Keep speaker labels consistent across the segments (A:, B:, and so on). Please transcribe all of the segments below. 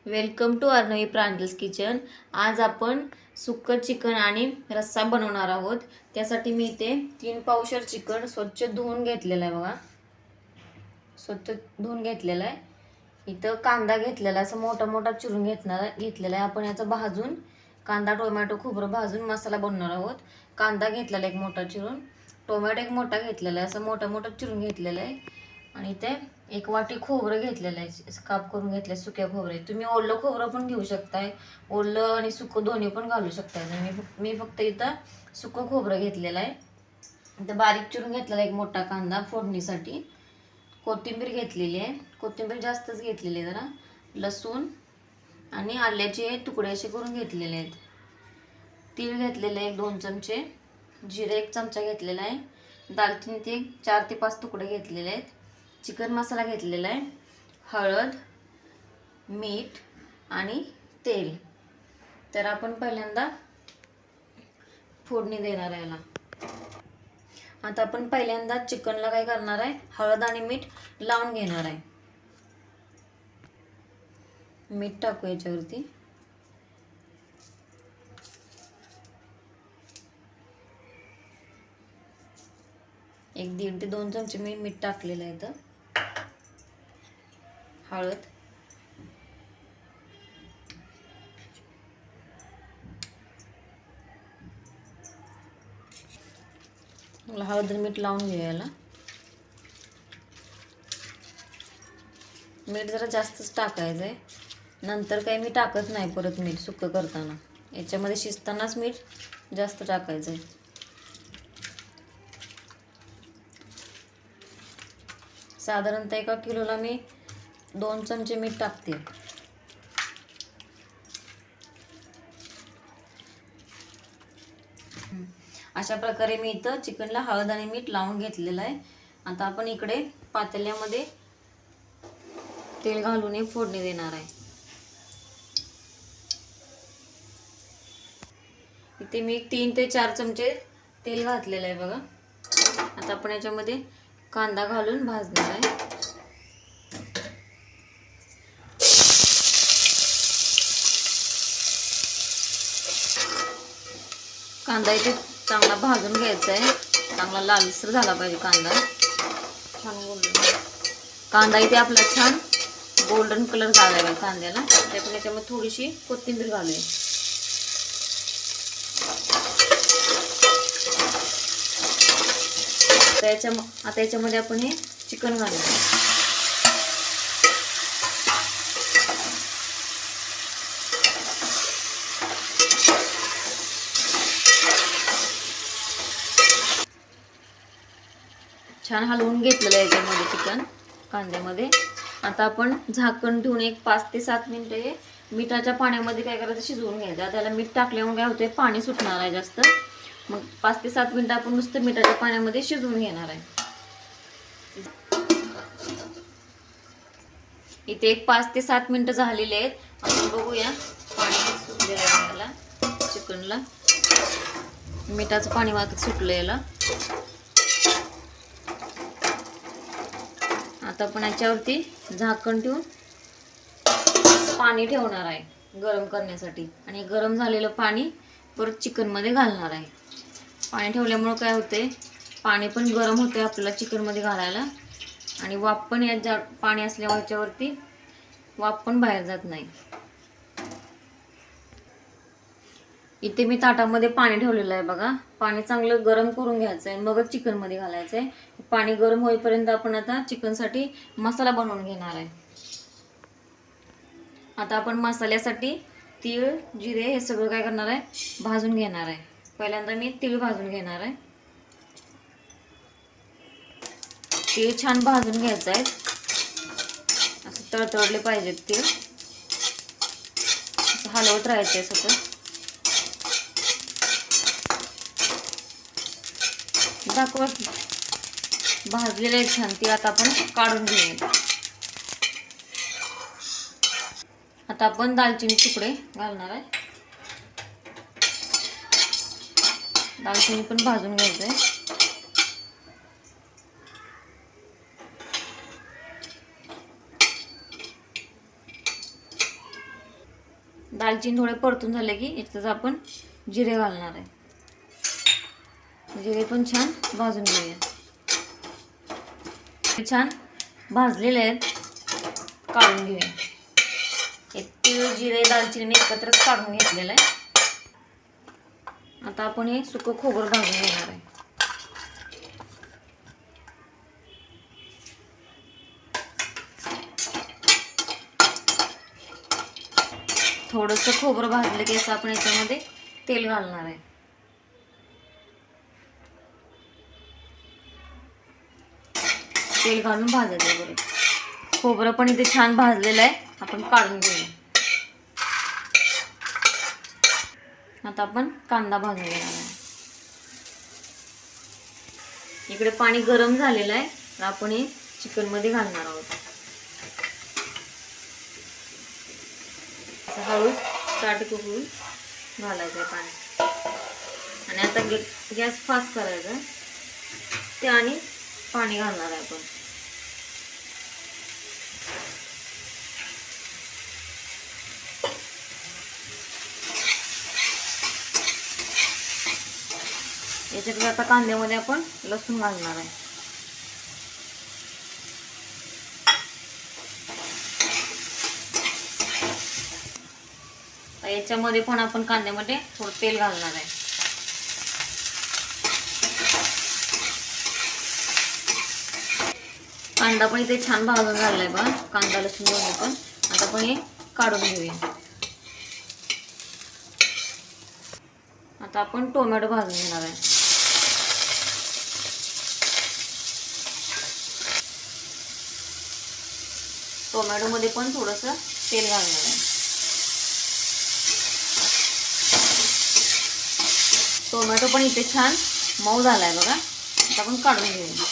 A: Welcome to Arnavi Pranjal's kitchen. आज आपण सुक्कं chicken आणि रस्सा बनवणार आहोत। त्यासाठी मी इथे 3 पावशर चिकन स्वच्छ धुवून घेतलेलं आहे बघा। स्वच्छ धुवून घेतलेलं आहे। इथं कांदा घेतलेला असं मोठा मोठा चिरून घेतलेला आहे। आपण याचा भाजून कांदा टोमॅटो खोबरं भाजून मसाला बनवणार आहोत। कांदा घेतलेला एक मोठा चिरून, टोमॅटो एक मोठा घेतलेला आहे, असं मोठा मोठा चिरून घेतलेला आहे। आणि इथे एक वाटी खोबरं घेतलेलं आहे, काप करून घेतले सुक्या खोबरे। तुम्ही ओलं खोबरं पण घेऊ शकताय, ओलं आणि सुकं दोन्ही पण घालू शकताय। मी फक्त इथं सुकं खोबरं घेतलेलं आहे। इथं बारीक चिरून घेतलेला एक मोठा कांदा फोडणीसाठी, कोथिंबीर घेतलेली आहे, कोथिंबीर जास्तच घेतलेली आहे जरा, लसूण आणि आल्याचे तुकडे असे करून घेतलेले आहेत। तीळ घेतलेले एक 2 चमचे, जिरे 1 चमचा घेतलेला आहे, दालचिनीचे 4 ते 5 तुकडे घेतलेले आहेत, चिकन मसाला घेतलेला आहे, हळद, मीठ आणि तेल। तर आपण पहिल्यांदा फोडणी देणार आहे याला। आता आपण पहिल्यांदा चिकनला काय करणार आहे, हळद आणि मीठ लावून घेणार आहे। मीठ टाकू याच्यावरती। एक 1.5 ते 2 चमचे मी मीठ टाकलेलं आहे इथं। हळद, हळद आणि मीठ लावून घेऊया याला। मीठ जरा जास्तच टाकायचं आहे, नंतर काही मी टाकत नाही परत मीठ सुक्कं करताना। याच्यामध्ये शिजतानाच मीठ जास्त टाकायचं आहे। साधारणतः 1 किलोला मी 2 चमचे मीठ टाकते। अशा प्रकारे मी इथं चिकनला हळद आणि मीठ लावून घेतलेलं आहे। आता आपण इकडे पातेल्यामध्ये तेल घालून फोडणी देणार आहे। इथे मी 3 ते 4 चमचे तेल घातलेलं आहे बघा। आता आपण याच्यामध्ये कांदा घालून भाजणार आहे। कांदा इथे चांगला भाजून घ्यायचा आहे, चांगला लालसर झाला पाहिजे कांदा। छान गोल्डन कांदा इथे आपला छान गोल्डन कलर झाला आहे कांद्याला। त्यातून याच्यामध्ये थोडीशी कोथिंबीर घालूया। आता याच्यामध्ये आपण हे चिकन घालूया। छान हलवून घेतलेलं आहे याच्यामध्ये चिकन कांद्यामध्ये। आता आपण झाकण ठेवून एक 5 ते 7 मिनिटं हे मिठाच्या पाण्यामध्ये काय करायचं, शिजवून घ्यायचं। त्याला मीठ टाकल्यामुळे काय होते, पाणी सुटणार आहे जास्त। मग 5 ते 7 मिनिटं आपण नुसतं मिठाच्या पाण्यामध्ये शिजवून घेणार आहे। इथे एक 5 ते 7 मिनिटं झालेले आहेत। आपण बघूया पाणी सुटलेलं आहे याला, चिकनला मिठाचं पाणी वाटत सुटलं याला। आता आपण याच्यावरती झाकण ठेवून पाणी ठेवणार आहे गरम करण्यासाठी, आणि गरम झालेलं पाणी परत चिकनमध्ये घालणार आहे। पाणी ठेवल्यामुळे काय होते, पाणी पण गरम होते आपल्याला चिकनमध्ये घालायला, आणि वाफ पण या पाणी असल्यामुळे याच्यावरती वाफ पण बाहेर जात नाही। इथे मी ताटामध्ये पाणी ठेवलेलं आहे बघा। पाणी चांगलं गरम करून घ्यायचं आहे, मगच चिकनमध्ये घालायचं आहे। पाणी गरम होईपर्यंत आपण आता चिकनसाठी मसाला बनवून घेणार आहे। आता आपण मसाल्यासाठी तीळ, जिरे हे सगळं काय करणार आहे, भाजून घेणार आहे। पहिल्यांदा मी तीळ भाजून घेणार आहे। तीळ छान भाजून घ्यायचं आहे, असं तळतळले पाहिजेत तीळ। हलवत राहायचं आहे सतत। दाखवा भाजलेले आहेत छान तीळ। आता आपण काढून घेऊया। आता आपण दालचिनी तुकडे घालणार आहे। दालचिनी पण भाजून घ्यायचं आहे। दालचिनी थोडे परतून झाले की याच्यात आपण जिरे घालणार आहे. जिरे पण छान भाजून घेऊया. छान भाजलेले आहेत, काढून घेऊया. एक तीळ जिरे दालचिनी मी एकत्रच काढून घेतलेलं आहे. आता आपण हे सुकं खोबरं भाजून घेणार आहे. थोडंसं खोबरं भाजलं की असं आपण याच्यामध्ये तेल घालणार आहे. तेल घालून भाजायचं बरं. खोबरं पण इथे छान भाजलेलं आहे, आपण काढून घेऊया. आता आपण कांदा भाजून घेणार आहे. इकडे पाणी गरम झालेलं आहे, तर आपण हे चिकन मध्ये घालणार आहोत. हळूच चाटकून घालायचं आहे पाणी. आणि आता गॅस फास्ट करायचा ते आणि पाणी घालणार आहे आपण. याच्यात आता कांद्यामध्ये आपण लसूण घालणार आहे. याच्यामध्ये पण आपण कांद्यामध्ये थोडं तेल घालणार आहे. कांदा पण इथे छान भाजून झालाय बघा, कांदा लसूण दोन्ही पण. आता आपण हे काढून घेऊया. आता आपण टोमॅटो भाजून घेणार आहे. टोमॅटो मध्ये पण थोडंसं तेल घालणार आहे. टोमॅटो पण इथे छान मऊ झालाय बघा. आता आपण काढून घेऊया.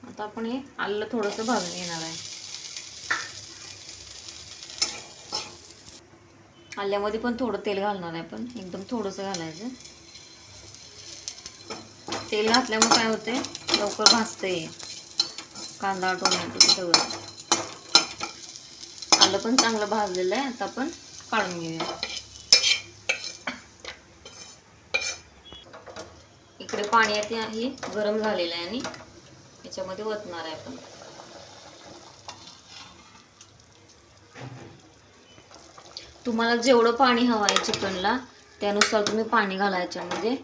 A: आता आपण हे आलं थोडंसं भाजून घेणार आहे. आल्यामध्ये पण थोडं तेल घालणार आहे आपण, एकदम थोडंसं घालायचं. तेल घातल्यामुळे काय होते, लवकर भाजते कांदा टोमॅटो सगळं. आलं पण चांगलं भाजलेलं आहे. आता आपण काढून घेऊया. इकडे पाणी आहे गरम झालेलं आहे आणि याच्यामध्ये ओतणार आहे आपण. तुम्हाला जेवढं पाणी हवं आहे चिकनला त्यानुसार तुम्ही पाणी घालायच्या मध्ये.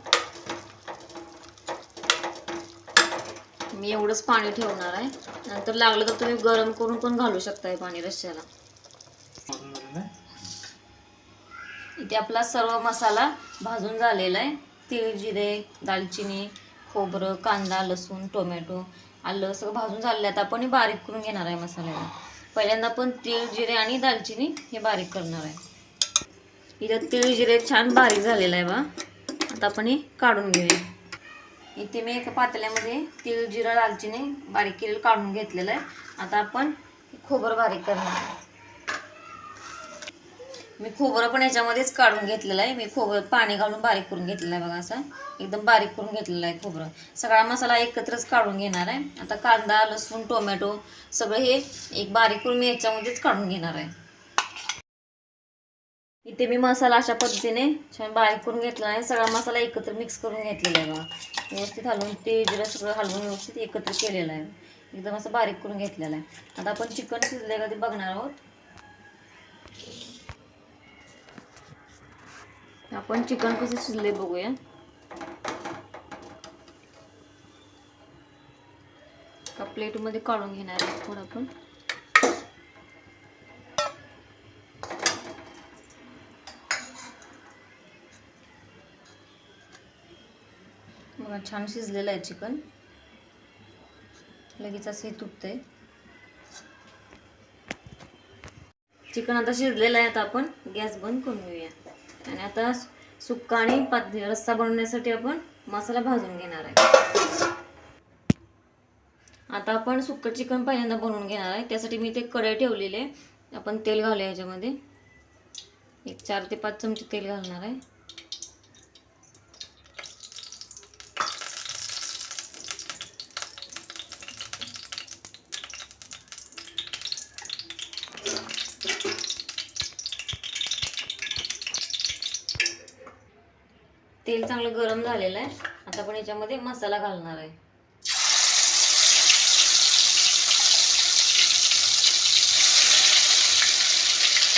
A: मी एवढंच पाणी ठेवणार आहे. नंतर लागलं तर तुम्ही गरम करून पण घालू शकताय पाणी रश्श्याला. इथे आपला सर्व मसाला भाजून झालेला आहे. तीळ जिरे दालचिनी खोबरं कांदा लसूण टोमॅटो आलं सगळं भाजून झालेलं आहे. आता आपण बारीक करून घेणार आहे मसाल्याला. पहिल्यांदा आपण तीळ जिरे आणि दालचिनी हे बारीक करणार आहे. इथं तीळ जिरे छान बारीक झालेलं आहे बा. आता आपण हे काढून घेऊया. इथे मी एका पातेल्यामध्ये तीळ जिरा दालचिनी बारीक केलेलं काढून घेतलेलं आहे. आता आपण खोबरं बारीक करणार आहे. मी खोबरं पण याच्यामध्येच काढून घेतलेलं आहे. मी खोबरं पाणी घालून बारीक करून घेतलेलं आहे बघा. असं एकदम बारीक करून घेतलेलं आहे खोबरं. सगळा मसाला एकत्रच काढून घेणार आहे. आता कांदा लसूण टोमॅटो सगळं हे एक बारीक करून मी याच्यामध्येच काढून घेणार आहे. इथे मी मसाला अशा पद्धतीने छान बारीक करून घेतला आहे. सगळा मसाला एकत्र मिक्स करून घेतलेला आहे बघा. व्यवस्थित हलवून तीळ जिरं सगळं हलवून व्यवस्थित एकत्र केलेलं आहे. एकदम असं बारीक करून घेतलेलं आहे. आता आपण चिकन शिजले का ते बघणार आहोत. आपण चिकन कसं शिजले बघूया. का प्लेटमध्ये काढून घेणार आहे थोडं आपण. बघा छान शिजलेलं आहे चिकन. लगेच असे तुटते. चिकन आता शिजलेलं आहे. आता आपण गॅस बंद करून घेऊया. आणि आता सुक्का आणि रस्सा बनवण्यासाठी आपण मसाला भाजून घेणार आहे. आता आपण सुक्कं चिकन पहिल्यांदा बनवून घेणार आहे. त्यासाठी मी ते कढई ठेवलेले आहे. आपण तेल घालूया याच्यामध्ये. एक 4 ते 5 चमचे तेल घालणार आहे. तेल चांगलं गरम झालेलं आहे. आता आपण याच्यामध्ये मसाला घालणार आहे.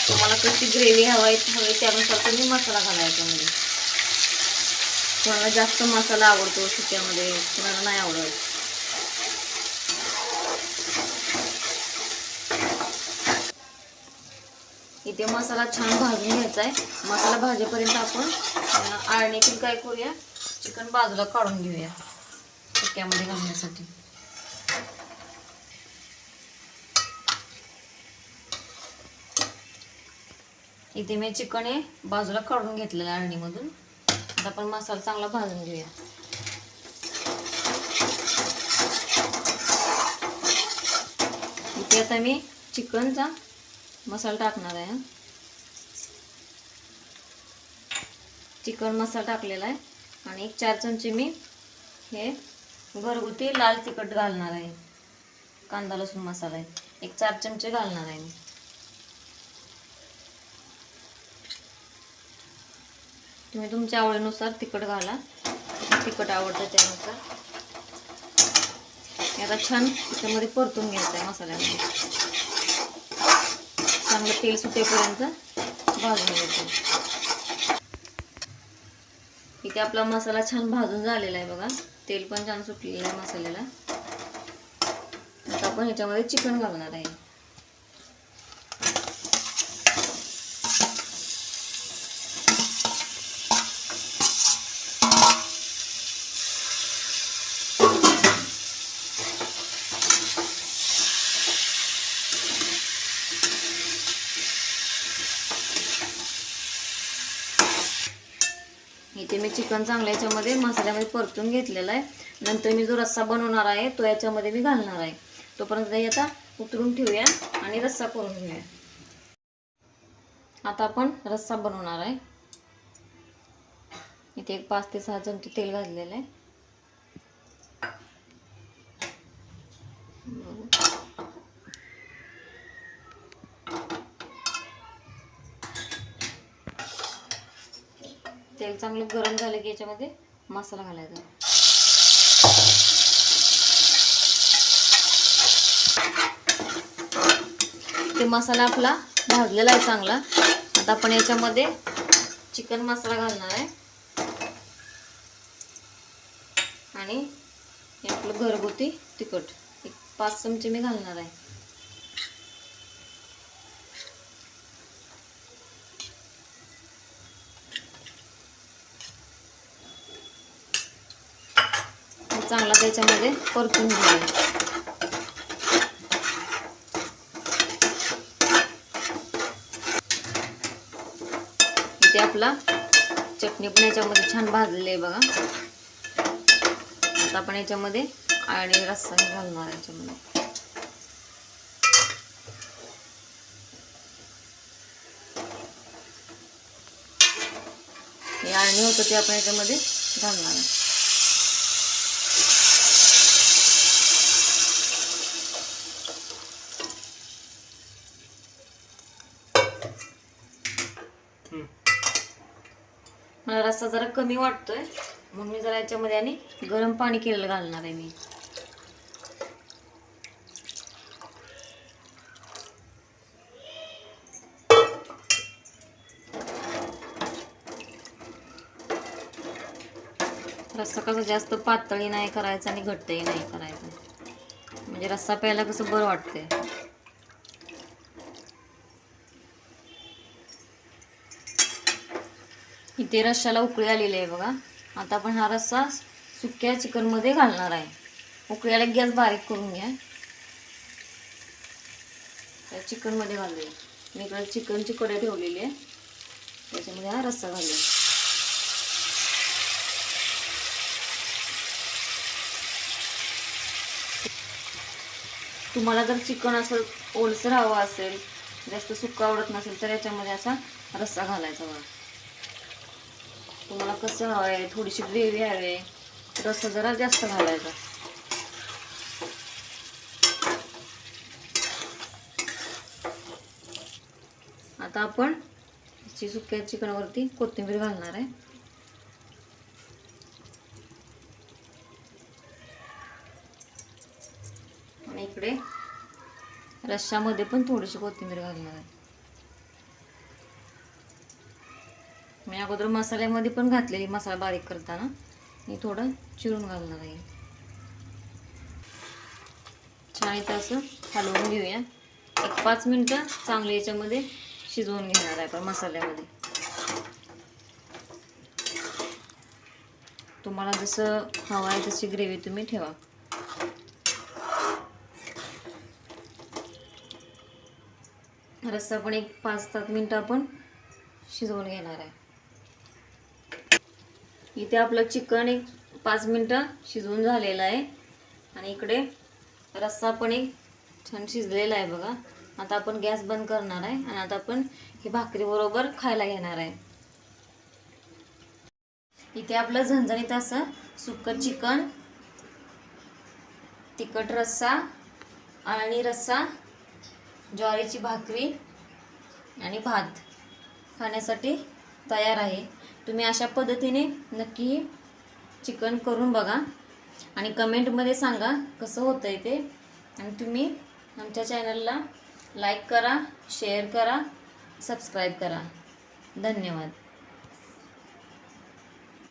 A: तुम्हाला कशी ग्रेव्ही हवी त्यानुसार तुम्ही मसाला घालायचा. म्हणजे कोणाला जास्त मसाला आवडतो सुक्यामध्ये, कोणाला नाही आवडत. इथे मसाला छान भाजून घ्यायचा आहे. मसाला भाजेपर्यंत आपण आळणीतून काय करूया, चिकन बाजूला काढून घेऊया सुक्यामध्ये घालण्यासाठी. इथे मी चिकन हे बाजूला काढून घेतलेलं आहे आळणीमधून. आता आपण मसाला चांगला भाजून घेऊया. इथे आता मी चिकनचा मसाला टाकणार आहे. चिकन मसाला टाकलेला आहे आणि 4 चमचे मी हे घरगुती लाल तिखट घालणार आहे. कांदा लसूण मसाला आहे 4 चमचे घालणार आहे मी. तुम्ही तुमच्या आवडीनुसार तिखट घाला, तिखट आवडतं त्यानुसार. आता छान त्याच्यामध्ये परतून घ्यायचं आहे मसाल्यामध्ये. चांगलं तेल सुटेपर्यंत भाजून घ्यायचं. इथे आपला मसाला छान भाजून झालेला आहे बघा. तेल पण छान सुटलेलं आहे मसाल्याला. आता आपण ह्याच्यामध्ये चिकन घालणार आहे. इथे मी चिकन चांगल्या याच्यामध्ये मसाल्यामध्ये परतून घेतलेला आहे. नंतर मी जो रस्सा बनवणार आहे तो याच्यामध्ये मी घालणार आहे. तोपर्यंत आता उतरून ठेवूया आणि रस्सा करून घेऊया. आता आपण रस्सा बनवणार आहे. इथे एक 5 ते 6 चमचे तेल घातलेलं आहे. तेल चांगलं गरम झालं की याच्यामध्ये मसाला घालायचा. ते मसाला आपला भाजलेला आहे चांगला. आता आपण याच्यामध्ये चिकन मसाला घालणार आहे आणि हे आपलं घरगुती तिखट 5 चमचे मी घालणार आहे. चांगला त्याच्यामध्ये परतून घेऊया. इथे आपला चटणी पण याच्यामध्ये छान भाजलेली आहे बघा. आता आपण याच्यामध्ये आणि रस्सा घालणार आहे याच्यामध्ये. हे आळणी होतं ते आपण याच्यामध्ये घालणार आहे. मला रस्सा जरा कमी वाटतोय म्हणून मी जरा याच्यामध्ये आणि गरम पाणी केलेलं घालणार आहे मी. रस्सा कसं जास्त पातळी नाही करायचा आणि घट्टही नाही करायचं, म्हणजे रस्सा प्यायला कसं बरं वाटतंय. इथे रस्स्याला उकळी आलेली आहे बघा. आता आपण हा रस्सा सुक्या चिकनमध्ये घालणार आहे. उकळी आला गॅस बारीक करून घ्या. त्या चिकनमध्ये घालूया. मी इकडे चिकनची कढई ठेवलेली आहे, त्याच्यामध्ये हा रस्सा घालूया. तुम्हाला जर चिकन असं ओलसर हवं असेल, जास्त सुक्का आवडत नसेल तर याच्यामध्ये असा रस्सा घालायचा बघा. तुम्हाला कसं हवं आहे, थोडीशी ग्रेव्ही हवी, रस्सा जरा जास्त घालायचा. आता आपण सुक्या चिकनवरती कोथिंबीर घालणार आहे. इकडे रश्श्यामध्ये पण थोडीशी कोथिंबीर घालणार आहे. मी अगोदर मसाल्यामध्ये पण घातलेली, मसाला बारीक करताना मी थोडं चिरून घालणार आहे. छान इथं असं हलवून घेऊया. एक 5 मिनिटं चांगली याच्यामध्ये शिजवून घेणार आहे आपण मसाल्यामध्ये. तुम्हाला जसं हवं आहे तशी ग्रेव्ही तुम्ही ठेवा. रस्सा पण एक 5-7 मिनिटं आपण शिजवून घेणार आहे. इथे आपलं चिकन एक 5 मिनिटं शिजवून झालेलं आहे आणि इकडे रस्सा पण एक छान शिजलेला आहे बघा. आता आपण गॅस बंद करणार आहे आणि आता आपण हे भाकरी बरोबर खायला घेणार आहे. इथे आपलं झणझणीत असं सुक्कं चिकन, तिखट रस्सा, आणि रस्सा, ज्वारीची भाकरी आणि भात खाण्यासाठी तयार आहे. तुम्ही अशा पद्धतीने नक्की चिकन करून बघा आणि कमेंटमध्ये सांगा कसं होतंय ते. आणि तुम्ही आमच्या चॅनलला लाईक करा, शेअर करा, सबस्क्राईब करा. धन्यवाद.